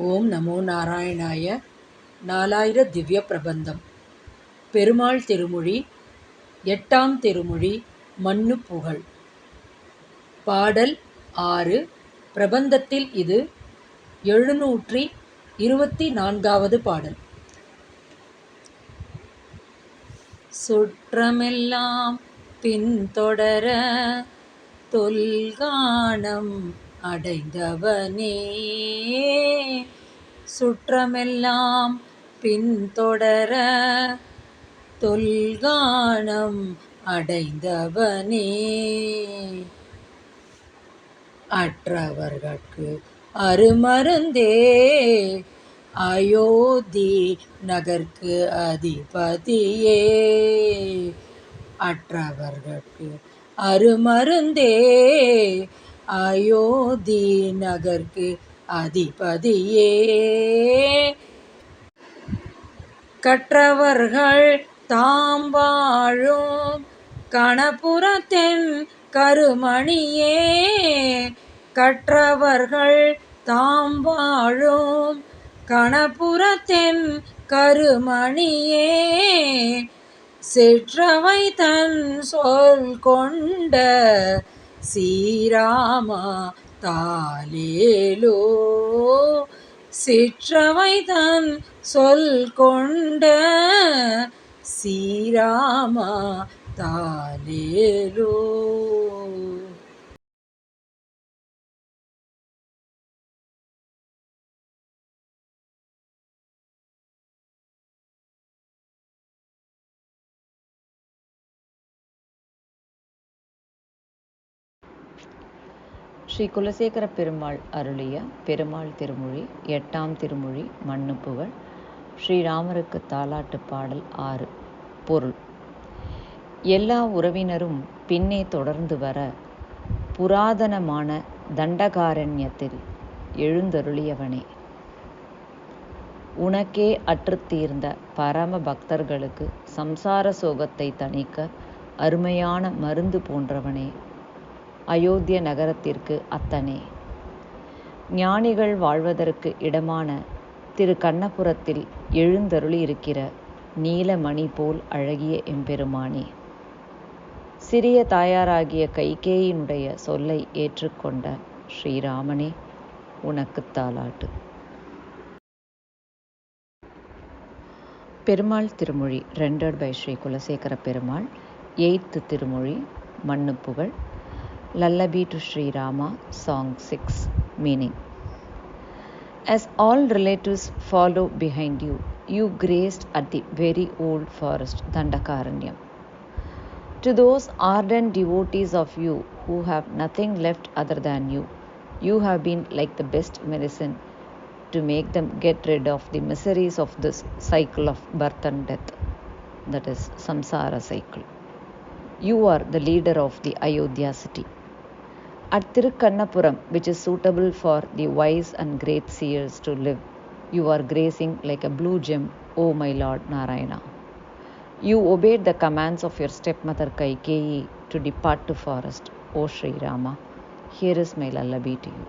ஓம் நமோ நாராயணாய. 4000 திவ்ய பிரபந்தம். பெருமாள் திருமொழி. 8ஆம் திருமொழி. மன்னு புகழ். பாடல் 6. பிரபந்தத்தில் இது 724வது பாடல். சுற்றமெல்லாம் பின்தொடர தொல்கானம் அடைந்தவனே. சுற்றமெல்லாம் பின்தொடர தொல்கானம் அடைந்தவனே. அற்றவர்கட்கு அருமருந்தே அயோத்தி நகர்க்கு அதிபதியே. அற்றவர்கட்கு அருமருந்தே அயோத்தி நகர்க்கு அதிபதியே. கற்றவர்கள் தாம் வாழும் கணபுரத்தென் கருமணியே. கற்றவர்கள் தாம் வாழும் கணபுரத்தென் கருமணியே. சிற்றவை தன் சொல் கொண்ட சீராமா தாலேலோ. சிற்றவை தன் சொல் கொண்ட சீராமா தாலேலோ. ஸ்ரீ குலசேகர பெருமாள் அருளிய பெருமாள் திருமொழி 8ஆம் திருமொழி மன்னு புகழ். ஸ்ரீராமருக்கு தாலாட்டு பாடல் 6. பொருள். எல்லா உறவினரும் பின்னே தொடர்ந்து வர புராதனமான தண்டகாரண்யத்தில் எழுந்தருளியவனே. உனக்கே அற்றுத் தீர்ந்த பரம பக்தர்களுக்கு சம்சார சோகத்தை தணிக்க அருமையான மருந்து போன்றவனே. அயோத்திய நகரத்திற்கு அத்தனே. ஞானிகள் வாழ்வதற்கு இடமான திரு கண்ணபுரத்தில் எழுந்தருளி இருக்கிற நீலமணி போல் அழகிய எம்பெருமானே. சிறிய தாயாராகிய கைகேயினுடைய சொல்லை ஏற்றுக்கொண்ட ஸ்ரீராமனே, உனக்கு தாலாட்டு. பெருமாள் திருமொழி rendered by Sri Kulasekara Perumal. 8th திருமொழி மன்னு புகழ். Lullaby to Sri Rama, Song 6. Meaning. As all relatives follow behind you, you grazed at the very old forest Dandakaranyam. To those ardent devotees of you who have nothing left other than you, you have been like the best medicine to make them get rid of the miseries of this cycle of birth and death, that is, samsara cycle. You are the leader of the Ayodhya city. At Tirukkannapuram, which is suitable for the wise and great seers to live, you are grazing like a blue gem, O my Lord Narayana. You obeyed the commands of your stepmother Kaikeyi to depart to forest, O Sri Rama. Here is my lullaby to you.